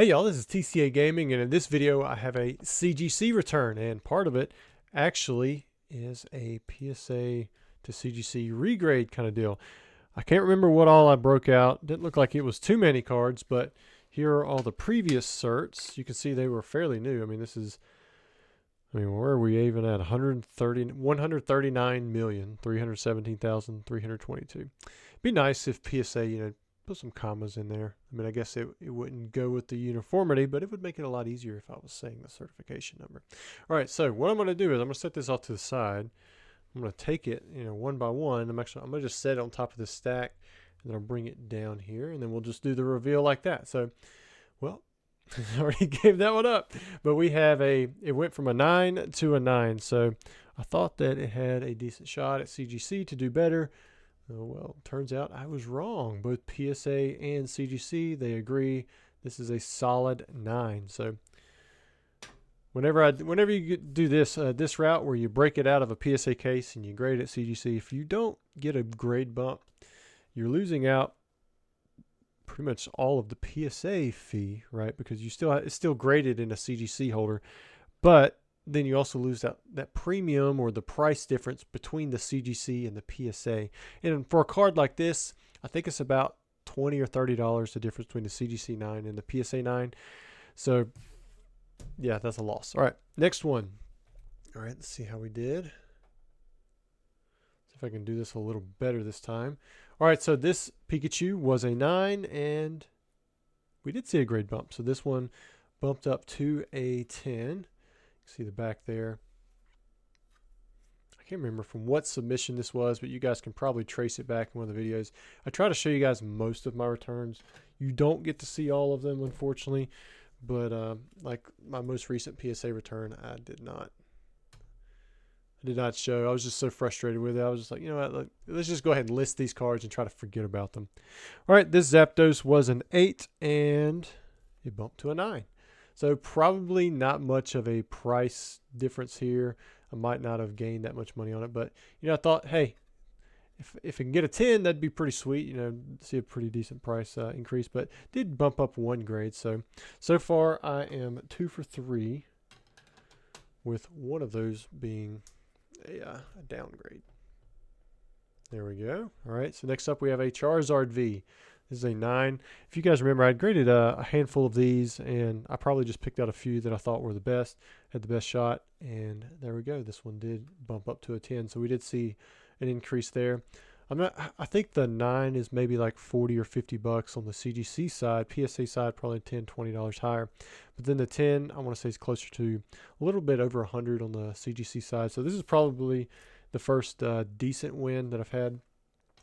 Hey y'all, this is TCA Gaming, and in this video I have a CGC return, and part of it actually is a PSA to CGC regrade kind of deal. I can't remember what all I broke out. Didn't look like it was too many cards, but here are all the previous certs. You can see they were fairly new. I mean, where are we even at? 139,317,322. Be nice if PSA, put some commas in there. I mean, I guess it wouldn't go with the uniformity, but it would make it a lot easier if I was saying the certification number. All right, so what I'm going to do is I'm going to set this off to the side. I'm going to take it, one by one. I'm going to just set it on top of this stack, and then I'll bring it down here, and then we'll just do the reveal like that. So, well, I already gave that one up, but we have it went from a 9 to a 9. So I thought that it had a decent shot at CGC to do better. Oh, well, turns out I was wrong. Both PSA and CGC, they agree this is a solid 9. So whenever you do this route where you break it out of a PSA case and you grade it at CGC, if you don't get a grade bump, you're losing out pretty much all of the PSA fee, right? Because it's still graded in a CGC holder, but then you also lose that premium or the price difference between the CGC and the PSA. And for a card like this, I think it's about $20 or $30 the difference between the CGC 9 and the PSA 9. So yeah, that's a loss. All right, next one. All right, let's see how we did. See if I can do this a little better this time. All right, so this Pikachu was a 9, and we did see a grade bump. So this one bumped up to a 10. See the back there. I can't remember from what submission this was, but you guys can probably trace it back in one of the videos. I try to show you guys most of my returns. You don't get to see all of them, unfortunately, but like my most recent PSA return, I did not show. I was just so frustrated with it. I was just like, you know what, let's just go ahead and list these cards and try to forget about them. All right, this Zapdos was an 8, and it bumped to a 9. So probably not much of a price difference here. I might not have gained that much money on it, but I thought, hey, if I can get a 10, that'd be pretty sweet. See a pretty decent price increase, but did bump up 1 grade. So far I am 2 for 3, with one of those being a downgrade. There we go. All right. So next up we have a Charizard V. This is a 9. If you guys remember, I graded a handful of these, and I probably just picked out a few that I thought were the best, had the best shot, and there we go. This one did bump up to a 10, so we did see an increase there. I think the 9 is maybe like 40 or 50 bucks on the CGC side. PSA side probably $10, $20 higher, but then the 10 I want to say is closer to a little bit over 100 on the CGC side. So this is probably the first decent win that I've had.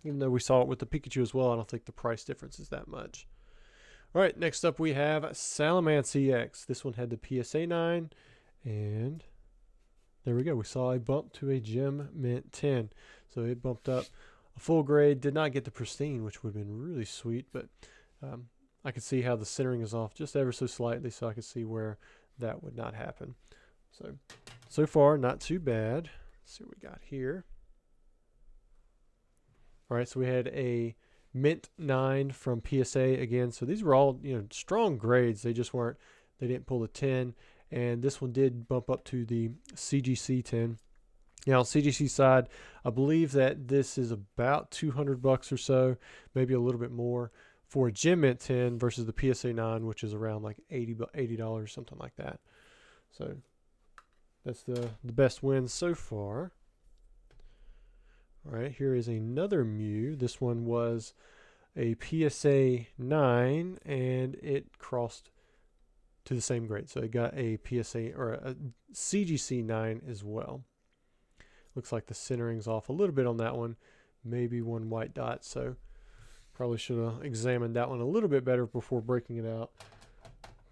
Even though we saw it with the Pikachu as well, I don't think the price difference is that much. All right, next up we have Salamence EX. This one had the PSA 9, and there we go. We saw a bump to a Gem Mint 10. So it bumped up a full grade. Did not get the pristine, which would have been really sweet, but I could see how the centering is off just ever so slightly, so I could see where that would not happen. So far, not too bad. Let's see what we got here. All right, so we had a Mint 9 from PSA again. So these were all, strong grades. They didn't pull the 10. And this one did bump up to the CGC 10. Now, on CGC side, I believe that this is about 200 bucks or so, maybe a little bit more, for a Gem Mint 10 versus the PSA 9, which is around like $80, something like that. So that's the best win so far. All right, here is another Mew. This one was a PSA 9, and it crossed to the same grade. So it got a PSA or a CGC 9 as well. Looks like the centering's off a little bit on that one, maybe 1 white dot. So probably should have examined that one a little bit better before breaking it out.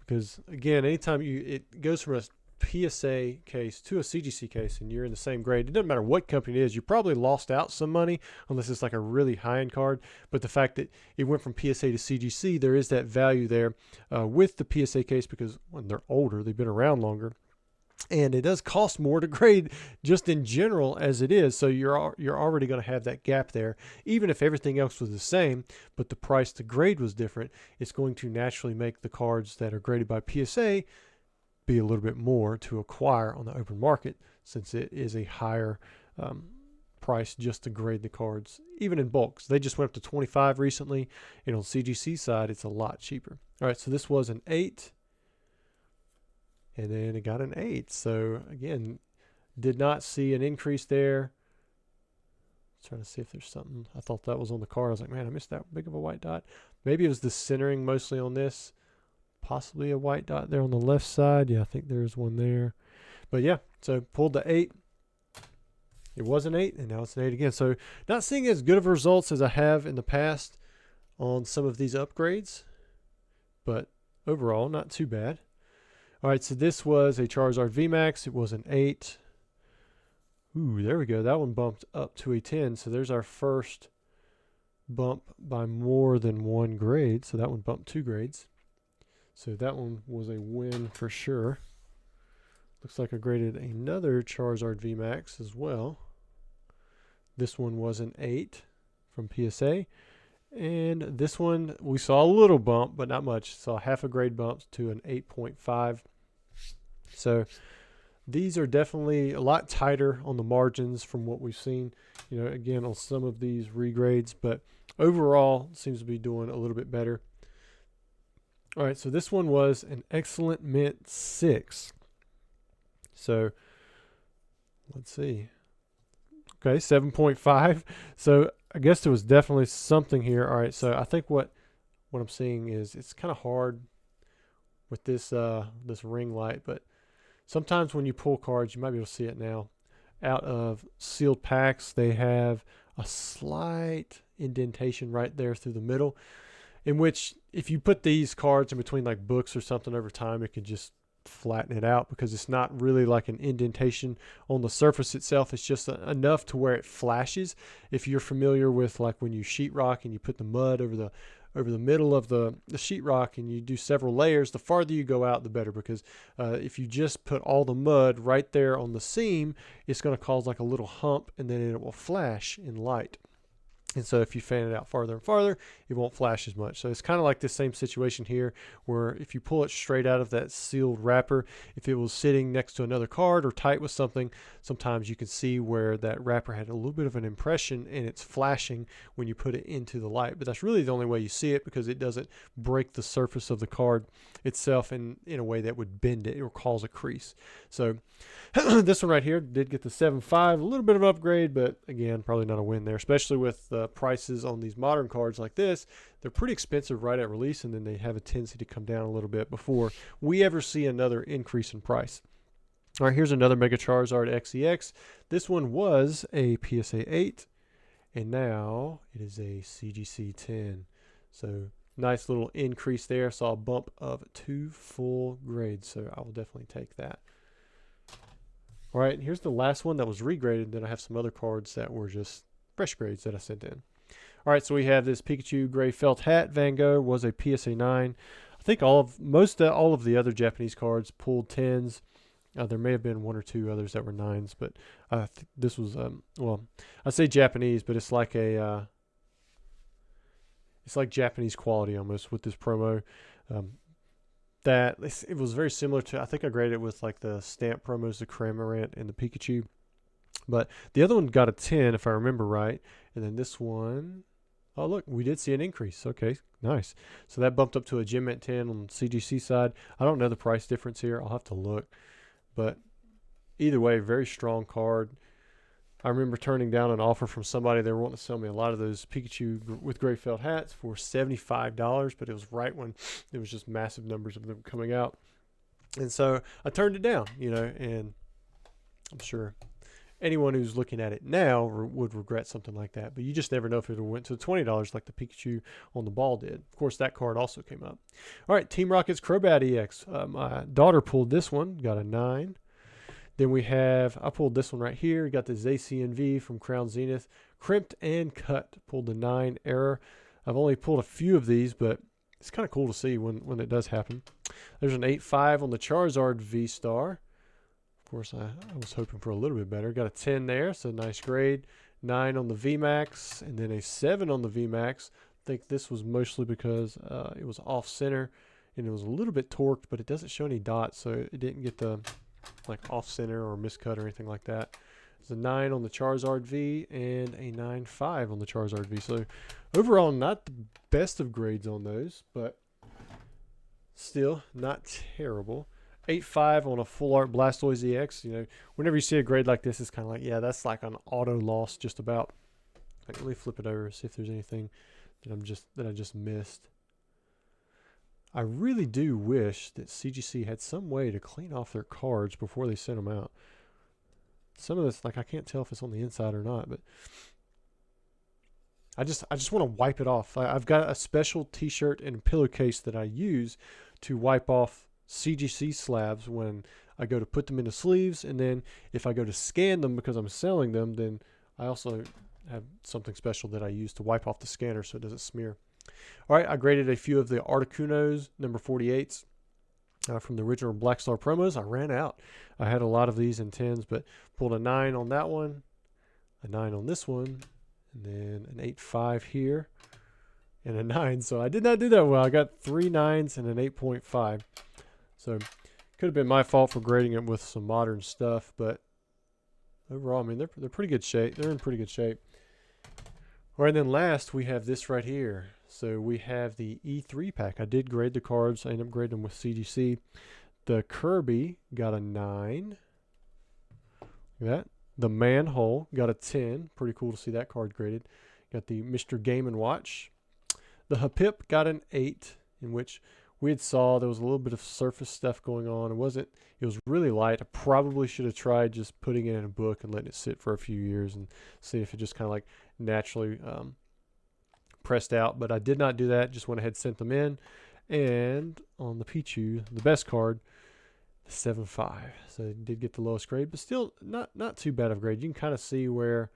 Because again, anytime it goes from a PSA case to a CGC case and you're in the same grade, it doesn't matter what company it is, you probably lost out some money unless it's like a really high-end card. But the fact that it went from PSA to CGC, there is that value there with the PSA case, because when they're older, they've been around longer. And it does cost more to grade just in general as it is. So you're already going to have that gap there. Even if everything else was the same, but the price to grade was different, it's going to naturally make the cards that are graded by PSA be a little bit more to acquire on the open market, since it is a higher price just to grade the cards, even in bulks. They just went up to 25 recently, and on CGC side, it's a lot cheaper. All right, so this was an 8. And then it got an 8. So again, did not see an increase there. Trying to see if there's something. I thought that was on the card. I was like, man, I missed that big of a white dot. Maybe it was the centering mostly on this. Possibly a white dot there on the left side. Yeah, I think there's one there. But yeah, so pulled the 8. It was an 8, and now it's an 8 again. So not seeing as good of results as I have in the past on some of these upgrades. But overall, not too bad. All right, so this was a Charizard VMAX. It was an 8. Ooh, there we go. That one bumped up to a 10. So there's our first bump by more than 1 grade. So that one bumped 2 grades. So that one was a win for sure. Looks like I graded another Charizard VMAX as well. This one was an 8 from PSA. And this one, we saw a little bump, but not much. Saw half a grade bump to an 8.5. So these are definitely a lot tighter on the margins from what we've seen, you know, again, on some of these regrades, but overall seems to be doing a little bit better. All right, so this one was an Excellent Mint 6. So let's see. Okay, 7.5. So I guess there was definitely something here. All right, so I think what I'm seeing is it's kind of hard with this this ring light, but sometimes when you pull cards, you might be able to see it now. Out of sealed packs, they have a slight indentation right there through the middle, in which if you put these cards in between like books or something over time, it could just flatten it out, because it's not really like an indentation on the surface itself. It's just enough to where it flashes. If you're familiar with like when you sheetrock and you put the mud over the middle of the sheetrock and you do several layers, the farther you go out, the better, because if you just put all the mud right there on the seam, it's going to cause like a little hump, and then it will flash in light. And so if you fan it out farther and farther, it won't flash as much. So it's kind of like the same situation here, where if you pull it straight out of that sealed wrapper, if it was sitting next to another card or tight with something, sometimes you can see where that wrapper had a little bit of an impression and it's flashing when you put it into the light. But that's really the only way you see it, because it doesn't break the surface of the card itself in a way that would bend it or cause a crease. So this one right here did get the 7.5, a little bit of upgrade, but again, probably not a win there, especially with prices on these modern cards like this. They're pretty expensive right at release, and then they have a tendency to come down a little bit before we ever see another increase in price. All right, here's another Mega Charizard X EX. This one was a PSA 8, and now it is a CGC 10. So nice little increase there. Saw a bump of 2 full grades, so I will definitely take that. All right, here's the last one that was regraded. Then I have some other cards that were just fresh grades that I sent in. All right, so we have this Pikachu Gray Felt Hat Van Gogh, was a PSA 9. I think all of the other Japanese cards pulled 10s. There may have been 1 or 2 others that were 9s, but this was well, I say Japanese, but it's like a it's like Japanese quality almost with this promo. That it was very similar to, I think I graded it with like the stamp promos, the Cramorant and the Pikachu. But the other one got a 10 if I remember right. And then this one, oh look, we did see an increase. Okay, nice. So that bumped up to a Gem Mint 10 on the CGC side. I don't know the price difference here. I'll have to look. But either way, very strong card. I remember turning down an offer from somebody. They were wanting to sell me a lot of those Pikachu with gray felt hats for $75, but it was right when there was just massive numbers of them coming out. And so I turned it down, you know, and I'm sure anyone who's looking at it now would regret something like that. But you just never know if it went to $20 like the Pikachu on the ball did. Of course, that card also came up. All right, Team Rocket's Crobat EX. My daughter pulled this one, got a 9. Then we have, I pulled this one right here. Got the Zacian V from Crown Zenith. Crimped and cut. Pulled the 9 error. I've only pulled a few of these, but it's kind of cool to see when it does happen. There's an 8.5 on the Charizard V Star. Of course, I was hoping for a little bit better. Got a 10 there, so nice grade. 9 on the VMAX, and then a 7 on the VMAX. I think this was mostly because it was off center, and it was a little bit torqued, but it doesn't show any dots, so it didn't get the like off center or miscut or anything like that. It's a 9 on the Charizard V and a 9.5 on the Charizard V. So overall, not the best of grades on those, but still not terrible. 8.5 on a full art Blastoise EX. You know, whenever you see a grade like this, it's kind of like, yeah, that's like an auto loss just about. Like, let me flip it over, see if there's anything that I just missed. I really do wish that CGC had some way to clean off their cards before they sent them out. Some of this, like, I can't tell if it's on the inside or not, but I just want to wipe it off. I've got a special t-shirt and pillowcase that I use to wipe off CGC slabs when I go to put them into sleeves, and then if I go to scan them because I'm selling them, then I also have something special that I use to wipe off the scanner so it doesn't smear. All right, I graded a few of the Articunos, number 48s, from the original Black Star promos. I ran out. I had a lot of these in 10s, but pulled a 9 on that one, a 9 on this one, and then an 8.5 here, and a 9. So I did not do that well. I got 3 9s and an 8.5. So could have been my fault for grading it with some modern stuff, but overall, I mean, they're pretty good shape. They're in pretty good shape. All right, and then last we have this right here. So we have the E3 pack. I did grade the cards. I ended up grading them with CGC. The Kirby got a 9. Look at that. The Manhole got a 10. Pretty cool to see that card graded. Got the Mr. Game & Watch. The Hapip got an 8, in which we had saw there was a little bit of surface stuff going on. It was really light. I probably should have tried just putting it in a book and letting it sit for a few years and see if it just kind of like naturally pressed out. But I did not do that. Just went ahead and sent them in. And on the Pichu, the best card, the 7.5. So it did get the lowest grade, but still not too bad of a grade. You can kind of see where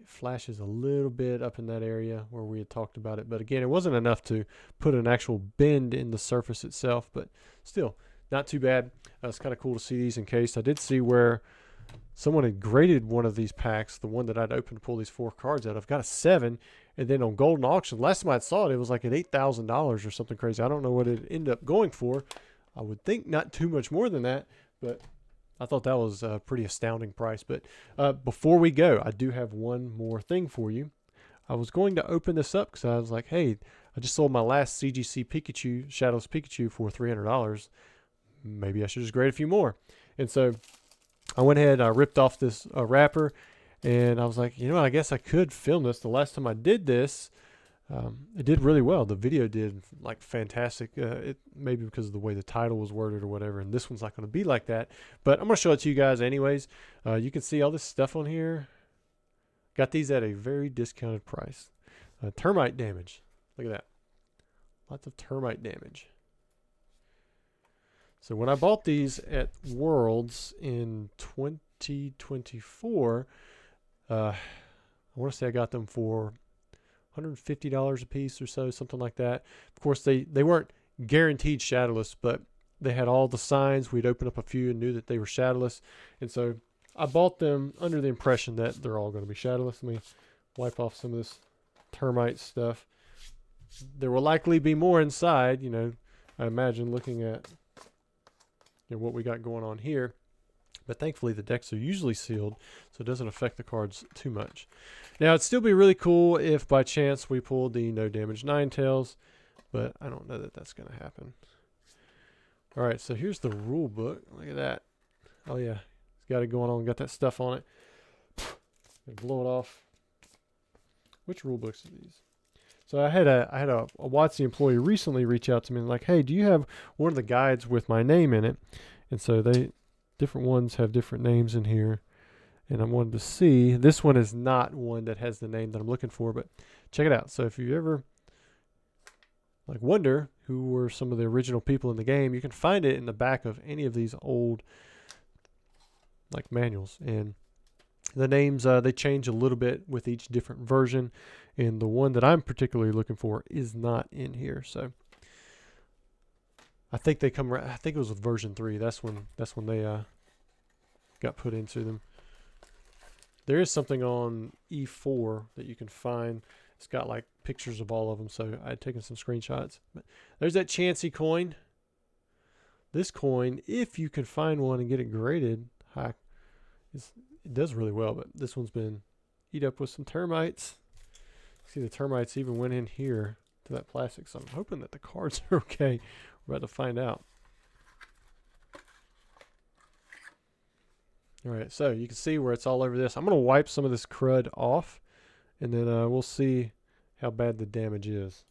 it flashes a little bit up in that area where we had talked about it. But again, it wasn't enough to put an actual bend in the surface itself, but still not too bad. It's kind of cool to see these encased. I did see where someone had graded one of these packs, the one that I'd opened to pull these 4 cards out. I've got a 7, and then on Golden Auction, last time I saw it, it was like at $8,000 or something crazy. I don't know what it ended up going for. I would think not too much more than that, but I thought that was a pretty astounding price. But before we go, I do have one more thing for you. I was going to open this up because I was like, hey, I just sold my last CGC Pikachu, Shadowless Pikachu, for $300. Maybe I should just grade a few more. And so I went ahead and I ripped off this wrapper, and I was like, you know what, I guess I could film this. The last time I did this, it did really well. The video did like fantastic. It maybe because of the way the title was worded or whatever, and this one's not going to be like that. But I'm going to show it to you guys anyways. You can see all this stuff on here. Got these at a very discounted price. Termite damage. Look at that. Lots of termite damage. So when I bought these at Worlds in 2024, I want to say I got them for $150 a piece or so, something like that. Of course, they weren't guaranteed Shadowless, but they had all the signs. We'd opened up a few and knew that they were Shadowless. And so I bought them under the impression that they're all going to be Shadowless. Let me wipe off some of this termite stuff. There will likely be more inside, you know, I imagine, looking at what we got going on here. But thankfully the decks are usually sealed, so it doesn't affect the cards too much. Now it'd still be really cool if by chance we pulled the no damage Ninetales, but I don't know that that's going to happen. All right, so here's the rule book. Look at that. Oh yeah, it's got it going on, got that stuff on it. Blow it off. Which rule books are these? So I had a WotC employee recently reach out to me and like, hey, do you have one of the guides with my name in it? And so different ones have different names in here. And I wanted to see, this one is not one that has the name that I'm looking for, but check it out. So if you ever like wonder who were some of the original people in the game, you can find it in the back of any of these old like manuals. And the names, they change a little bit with each different version. And the one that I'm particularly looking for is not in here. So I think they come. I think it was with version 3. That's when they got put into them. There is something on E4 that you can find. It's got like pictures of all of them, so I had taken some screenshots. But there's that Chansey coin. This coin, if you can find one and get it graded high, it does really well, but this one's been eat up with some termites. See, the termites even went in here to that plastic, so I'm hoping that the cards are okay. We're about to find out. All right, so you can see where it's all over this. I'm going to wipe some of this crud off, and then we'll see how bad the damage is.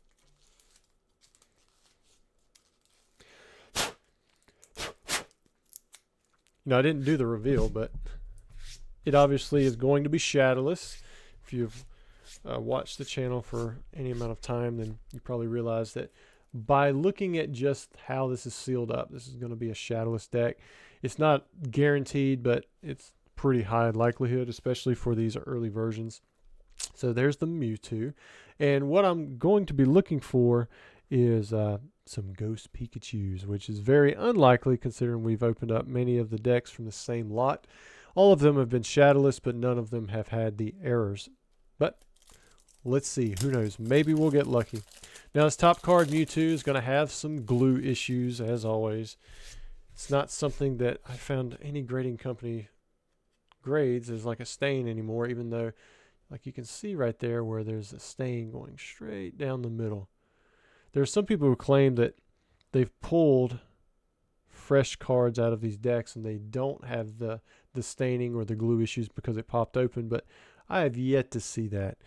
I didn't do the reveal, but it obviously is going to be shadowless. If you've watched the channel for any amount of time, then you probably realize that by looking at just how this is sealed up, this is going to be a shadowless deck. It's not guaranteed, but it's pretty high likelihood, especially for these early versions. So there's the Mewtwo. And what I'm going to be looking for is some Ghost Pikachus, which is very unlikely considering we've opened up many of the decks from the same lot. All of them have been shadowless, but none of them have had the errors. But let's see. Who knows? Maybe we'll get lucky. Now, this top card, Mewtwo, is going to have some glue issues, as always. It's not something that I found any grading company grades as like a stain anymore, even though, like you can see right there where there's a stain going straight down the middle. There are some people who claim that they've pulled fresh cards out of these decks and they don't have the staining or the glue issues because it popped open, but I have yet to see that.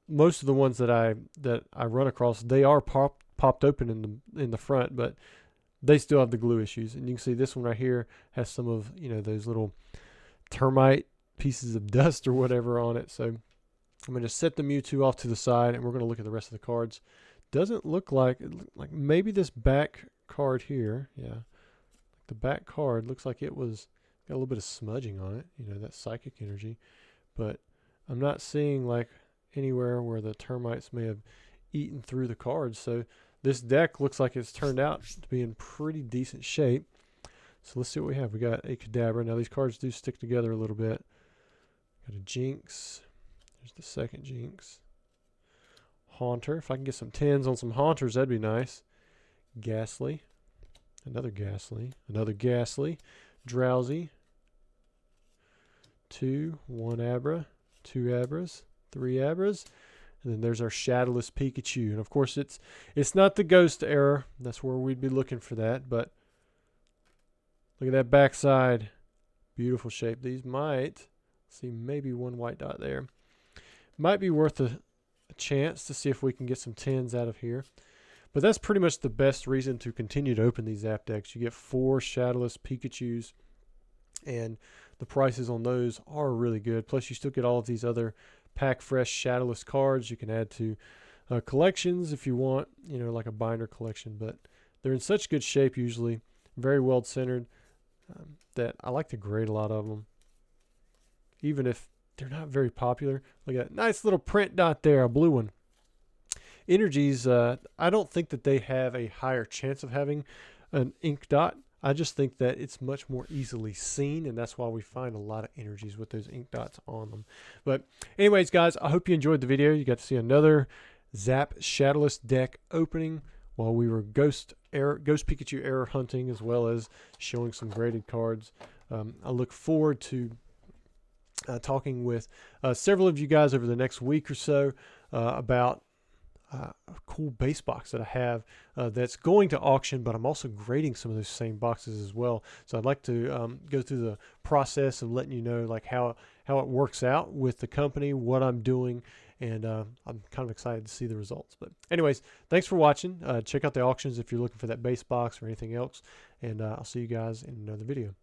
Most of the ones that I run across, they are popped open in the front, but they still have the glue issues. And you can see this one right here has some of, those little termite pieces of dust or whatever on it. So I'm going to set the Mewtwo off to the side, and we're going to look at the rest of the cards. Doesn't look like maybe this back card here, yeah, the back card looks like it was got a little bit of smudging on it, that psychic energy, but I'm not seeing like anywhere where the termites may have eaten through the cards. So this deck looks like it's turned out to be in pretty decent shape. So let's see what we have. We got a Kadabra. Now these cards do stick together a little bit. Got a Jinx. There's the second Jinx. Haunter. If I can get some 10s on some Haunters, that'd be nice. Ghastly. Another Ghastly. Another Ghastly. Drowsy. 2. 1 Abra. 2 Abras. 3 Abras. And then there's our Shadowless Pikachu. And of course it's not the ghost error. That's where we'd be looking for that. But look at that backside. Beautiful shape. These might, see maybe one white dot there. Might be worth a chance to see if we can get some 10s out of here. But that's pretty much the best reason to continue to open these Zap decks. You get 4 Shadowless Pikachus, and the prices on those are really good. Plus you still get all of these other pack fresh Shadowless cards you can add to collections if you want, like a binder collection. But they're in such good shape usually, very well centered, that I like to grade a lot of them, even if they're not very popular. Look at that nice little print dot there, a blue one. Energies, I don't think that they have a higher chance of having an ink dot. I just think that it's much more easily seen, and that's why we find a lot of energies with those ink dots on them. But anyways, guys, I hope you enjoyed the video. You got to see another Zap Shadowless deck opening while we were Ghost Pikachu error hunting, as well as showing some graded cards. I look forward to talking with several of you guys over the next week or so about a cool base box that I have that's going to auction, but I'm also grading some of those same boxes as well. So I'd like to go through the process of letting you know like how it works out with the company, what I'm doing, and I'm kind of excited to see the results. But anyways, thanks for watching. Check out the auctions if you're looking for that base box or anything else, and I'll see you guys in another video.